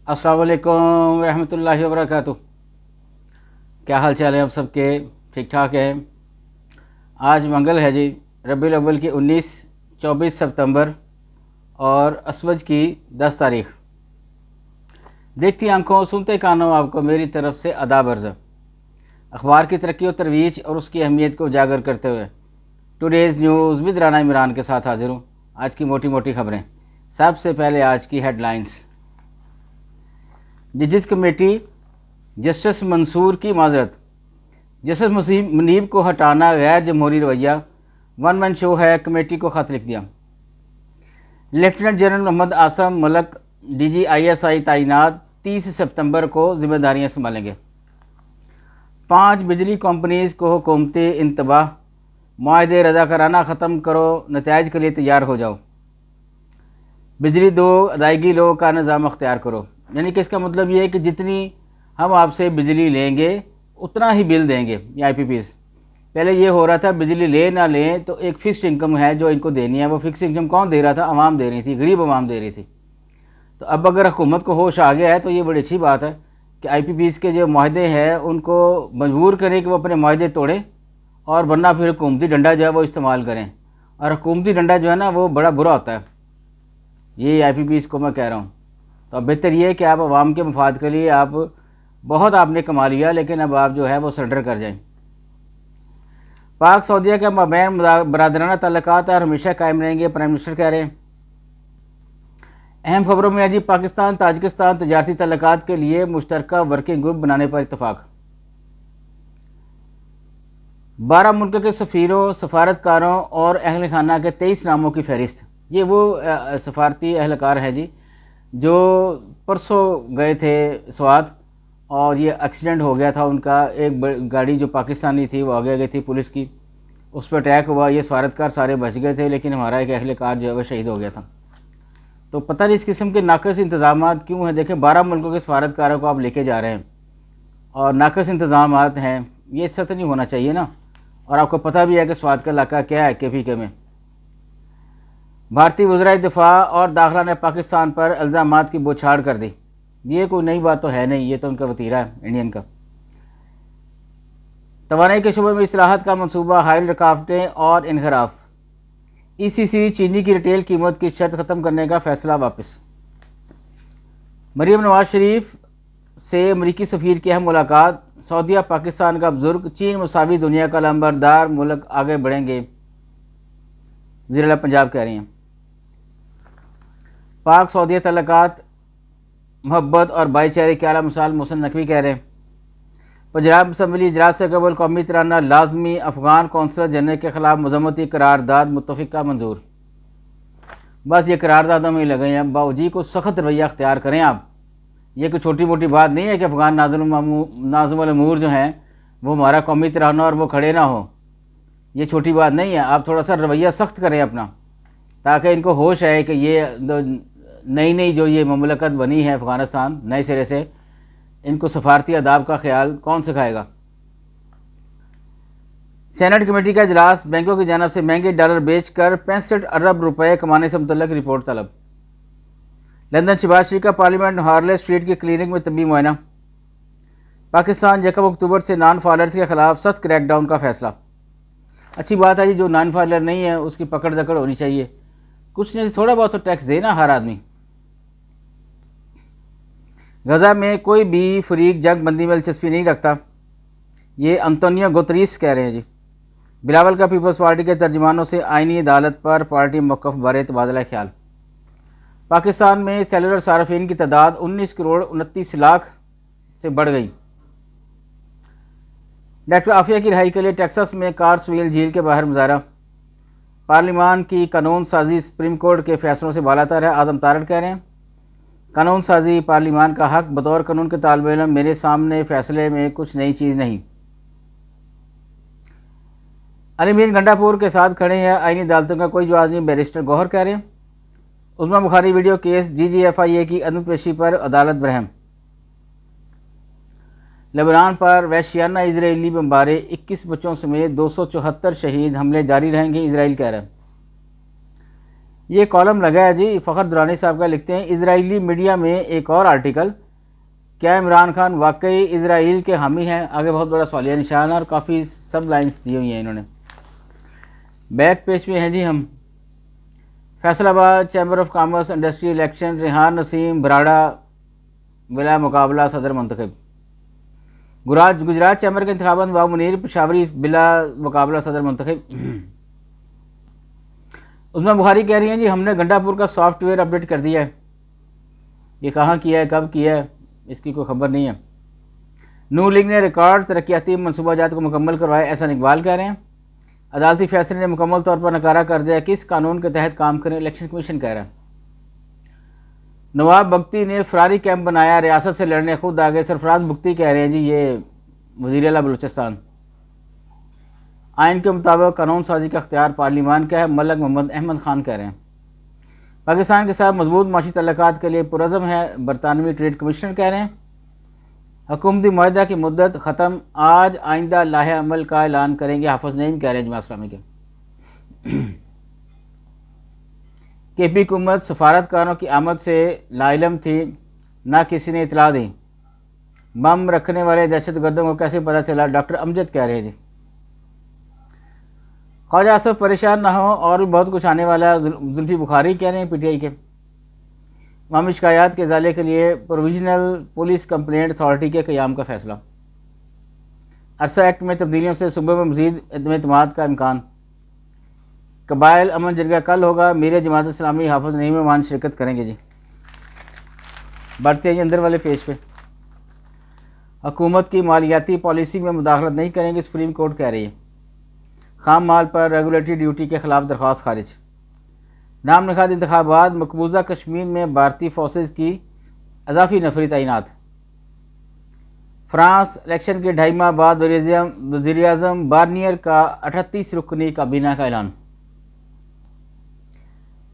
अस्सलाम वालेकुम रहमतुल्लाहि व बरकातुहू। क्या हाल चाल है आप सबके? ठीक ठाक है। आज मंगल है जी, रबीउल अव्वल की 24 सितंबर और असवज की 10 तारीख। देखती आंखों सुनते कानों आपको मेरी तरफ से आदाब अर्ज़। अखबार की तरक्की और तरवीज और उसकी अहमियत को उजागर करते हुए today's news with Rana Imran के साथ हाजिर हूँ। आज की मोटी मोटी खबरें। सबसे पहले आज की हेडलाइंस। जजिस कमेटी जस्टिस मंसूर की माजरत। जस्टिस मुनीब को हटाना गैर जमहूरी रवैया, वन मैन शो है, कमेटी को खत लिख दिया। Lieutenant general Mohammad Asim Malik DGISI तैनात, 30 सितंबर को जिम्मेदारियां संभालेंगे। 5 बिजली कंपनीज को हुकूमती इंतबाह, मुआहदे रज़ाकाराना ख़त्म करो, नताइज के लिए तैयार हो जाओ। बिजली दो, अदायगी लो का निज़ाम अख्तियार करो। यानी कि इसका मतलब ये है कि जितनी हम आपसे बिजली लेंगे उतना ही बिल देंगे। ये IPPs पहले ये हो रहा था, बिजली ले ना लें तो एक फ़िक्स्ड इनकम है जो इनको देनी है। वो फिक्स इनकम कौन दे रहा था? आवाम दे रही थी, गरीब आवाम दे रही थी। तो अब अगर हुकूमत को होश आ गया है तो ये बड़ी अच्छी बात है कि IPPs के जो मुआहदे हैं उनको मजबूर करें कि वो अपने मुआहदे तोड़ें, और वरना फिर हुकूमती डंडा जो है वो इस्तेमाल करें। और हुकूमती डंडा जो है ना वो बड़ा बुरा होता है। ये IPPs को मैं कह रहा हूँ। तो अब बेहतर ये है कि आप आवाम के मफाद के लिए आप बहुत आपने कमा लिया, लेकिन अब आप जो है वो सरेंडर कर जाएं। पाक सऊदीया के माबैन बरादराना ताल्लुकात और हमेशा कायम रहेंगे, प्राइम मिनिस्टर कह रहे हैं। अहम खबरों में आज पाकिस्तान ताजिकिस्तान तजारती ताल्लुकात के लिए मुश्तरका वर्किंग ग्रुप बनाने पर इत्तफाक। 12 मुल्क के सफ़ीरों, सफारतकारों और अहल खाना के 23 नामों की फहरिस्त। ये वो सफारती अहलकार हैं जी जो परसों गए थे स्वात, और ये एक्सीडेंट हो गया था उनका। एक गाड़ी जो पाकिस्तानी थी वो आगे गई थी पुलिस की, उस पर अटैक हुआ। ये सफारतकार सारे बच गए थे, लेकिन हमारा एक अहलकार जो है वह शहीद हो गया था। तो पता नहीं इस किस्म के नाक़िस इंतज़ामात क्यों हैं। देखें, 12 मुल्कों के सफारतकारों को आप लेके जा रहे हैं और नाक़िस इंतज़ामात हैं, ये सच नहीं होना चाहिए ना। और आपको पता भी है कि स्वात का इलाका क्या है KPK में। भारतीय वज़राए दिफा और दाखिला ने पाकिस्तान पर इल्ज़ामात की बौछार कर दी। ये कोई नई बात तो है नहीं, ये तो उनका वतीरा है इंडियन का। तवानाई के शुबे में इस्लाहात का मनसूबा, हाइल रुकावटें और इनहराफ। ECC चीनी की रिटेल कीमत की शर्त ख़त्म करने का फ़ैसला वापस। मरीम नवाज शरीफ से अमरीकी सफ़ीर की अहम मुलाकात। सऊदीया पाकिस्तान का बुजुर्ग, चीन मुसावी दुनिया का लंबरदार मुल्क, आगे बढ़ेंगे, ज़िला पंजाब कह रही हैं। पाक सऊदीया तल्लुकात मोहब्बत और भाईचारे की आला मिसाल, मोहसिन नकवी कह रहे हैं। पंजाब असम्बली इजलास से कबल कौमी तराना लाजमी, अफगान कौंसलर जनरल के ख़िलाफ़ मज़म्मती करारदाद मुत्तफ़िका मंजूर। बस ये करारदादों में ही लगे हैं। बावजी को सख्त रवैया अख्तियार करें आप। ये कोई छोटी मोटी बात नहीं है कि अफ़गान नाज़िमुल अमूर जो हैं वो हमारा कौमी तराना और वो खड़े ना हो। ये छोटी बात नहीं है। आप थोड़ा सा रवैया सख्त करें अपना, ताकि इनको होश आए कि ये नई जो ये ममलकत बनी है अफ़गानिस्तान नए सिरे से, इनको सफारती आदाब का ख्याल कौन सिखाएगा। सेनेट कमेटी का इजलास, बैंकों की जानब से महंगे डॉलर बेचकर 65 अरब रुपए कमाने से मुतल्लिक रिपोर्ट तलब। लंदन शहबाज शरीफ का पार्लियामेंट हार्ले स्ट्रीट की क्लिनिक में तबी मुआयना। पाकिस्तान 1 अक्टूबर से नॉन फाइलर्स के खिलाफ सख्त क्रैकडाउन का फैसला। अच्छी बात है जी, जो नॉन फाइलर नहीं है उसकी पकड़ दकड़ होनी चाहिए। कुछ नहीं, थोड़ा बहुत तो टैक्स देना हर आदमी। गज़ा में कोई भी फरीक जंगबंदी में दिलचस्पी नहीं रखता, ये अंतोनियो गुतरीस कह रहे हैं जी। बिलावल का पीपल्स पार्टी के तर्जुमानों से आईनी अदालत पर पार्टी मौक़िफ़ बारे तबादला ख्याल। पाकिस्तान में सेलुलर सार्फिन की तादाद 19 करोड़ 29 लाख से बढ़ गई। डॉक्टर आफिया की रिहाई के लिए टेक्सास में कार्सविल झील के बाहर मुजाहरा। पार्लिमान की कानून साजी सुप्रीम कोर्ट के फैसलों से बालातर है, आज़म तारड़ कह रहे हैं। कानून साजी पार्लिमान का हक, बतौर कानून के तालिब इल्म मेरे सामने फ़ैसले में कुछ नई चीज़ नहीं। अलीमीन गंडापुर के साथ खड़े हैं, आईनी अदालतों का कोई जवाब नहीं, बैरिस्टर गौहर कह रहे हैं। उस्मा बुखारी वीडियो केस, DGFIA की अदम पेशी पर अदालत बरहम। लेबनान पर वहशियाना इजरायली बमबारी, 21 बच्चों समेत 274 शहीद, हमले जारी रहेंगे, इसराइल कह रहा है। ये कॉलम लगा है जी, फ़खर दुरानी साहब का, लिखते हैं इजरायली मीडिया में एक और आर्टिकल, क्या इमरान खान वाकई इजराइल के हामी हैं? आगे बहुत बड़ा सवालिया निशान और काफ़ी सब लाइन्स दी हुई हैं इन्होंने। बैक पेज पे हैं जी हम। Faisalabad chamber of commerce industry election, Rehan Naseem Barara बिला मुकाबला सदर मुंतखब। गुजरात चैम्बर के इंतखाबात नवाब मुनीर पेशावरी बिला मुकाबला सदर मुंतखब। उसमें बुखारी कह रही हैं जी हमने गंडापुर का सॉफ्टवेयर अपडेट कर दिया है। ये कहाँ किया है, कब किया है, इसकी कोई खबर नहीं है। नून लीग ने रिकॉर्ड तरक्याती मनसूबाजात को मुकम्मल करवाया, ऐसा इकबाल कह रहे हैं। अदालती फैसले ने मुकम्मल तौर पर नकारा कर दिया, किस कानून के तहत काम करें, इलेक्शन कमीशन कह रहा है। नवाब बख्ती ने फरारी कैंप बनाया, रियासत से लड़ने खुद आगे, सरफराज बुख्ती कह रहे हैं जी, ये वज़ीर आला बलूचिस्तान। आइन के मुताबिक कानून साजी का अख्तियार पार्लिमान का है, मलक मोहम्मद अहमद खान कह रहे हैं। पाकिस्तान के साथ मजबूत माशी तल्लुकात के लिए पुरज़म है, बरतानवी ट्रेड कमिश्नर कह रहे हैं। हुकूमती मुआहदा की मुद्दत ख़त्म, आज आइंदा लाहे अमल का ऐलान करेंगे, हाफिज़ नईम कह रहे हैं जमात इस्लामी के। केपी हुकूमत सफारतकारों की आमद से लाइलम थी, ना किसी ने इतला दी। बम रखने वाले दहशत गर्दों को कैसे पता चला, डॉक्टर अमजद कह रहे हैं जी। ख्वाजा आसफ परेशान ना हो और भी बहुत कुछ आने वाला है, जुल्फी बुखारी कह रहे हैं पीटीआई के। मामूली शिकायत के इजाले के लिए प्रोविजनल पुलिस कंप्लेंट अथॉरिटी के क़याम का फैसला। अरसा एक्ट में तब्दीलियों से सूबे में मज़ीद एतमाद का इम्कान। कबाइल अमन जरगा कल होगा, मेरे जमात इस्लामी हाफिज़ नईम मान शिरकत करेंगे जी। बढ़ते हैं अंदर वाले पेज पे। हुकूमत की मालियाती पॉलिसी में मुदाखलत नहीं करेंगे, सुप्रीम कोर्ट कह रही है। खाम माल पर रेगुलेटरी ड्यूटी के खिलाफ दरख्वास्त खारिज। नाम नखाद इंतखाबात, मकबूजा कश्मीर में भारतीय फोर्सेज की अजाफी नफरी तैनात। फ्रांस इलेक्शन के 2.5 माह बाद वज़ीर-ए-आज़म बार्नियर का 38 रुकनी काबीना का ऐलान।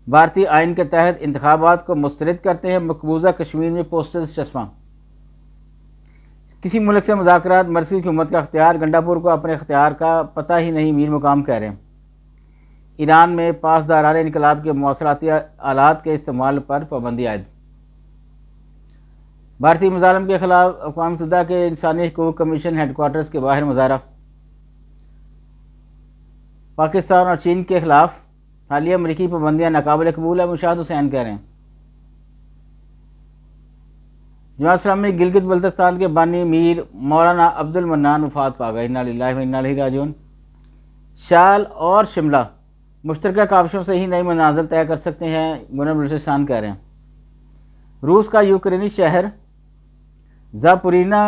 भारतीय आइन के तहत इंतखाबात को मुस्तरद करते हैं, मकबूजा कश्मीर में पोस्टर्स चश्मा। किसी मुल्क से मुज़ाकरात, मरसी हुकूमत का अख्तियार, गंडापुर को अपने अख्तियार का पता ही नहीं, मीर मुकाम कह रहे हैं। ईरान में पासदारान इनकलाब के मौसलाती आलात के इस्तेमाल पर पाबंदी आयद। भारतीय मुजालम के खिलाफ अक़वाम मुत्तहिदा के इंसानी हकूक़ कमीशन हेडक्वार्टर्स के बाहर मुजाहरा। पाकिस्तान और चीन के खिलाफ हालिया अमरीकी पाबंदियाँ नाकाबिल कबूल है, मुशाहिद हुसैन कह रहे हैं। जमात इस्लामी गिलगित बल्तिस्तान के बानी मीर मौलाना अब्दुल मन्नान वफ़ात पा गए, इन्ना लिल्लाहि व इन्ना इलैहि राजिऊन। शाल और शिमला मुश्तरका काविशों से ही नई मनाजिल तय कर सकते हैं, गवर्नर बलूचिस्तान कह रहे हैं। रूस का यूक्रेनी शहर ज़ापोरिना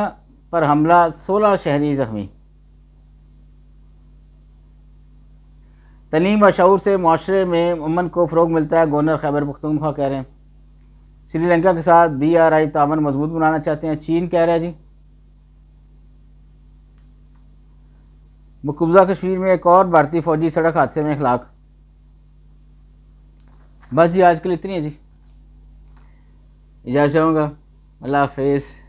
पर हमला, 16 शहरी जख्मी। तलीम व शऊर से माशरे में अमन को फ़रोग मिलता है, गवर्नर खैबर पख्तूनख्वा कह रहे हैं। श्रीलंका के साथ BRI तावन मजबूत बनाना चाहते हैं, चीन कह रहा है जी। मकबूजा कश्मीर में एक और भारतीय फौजी सड़क हादसे में हलाक। बस जी आज के लिए इतनी है जी, इजाज़त चाहूँगा, अल्लाह हाफ़िज़।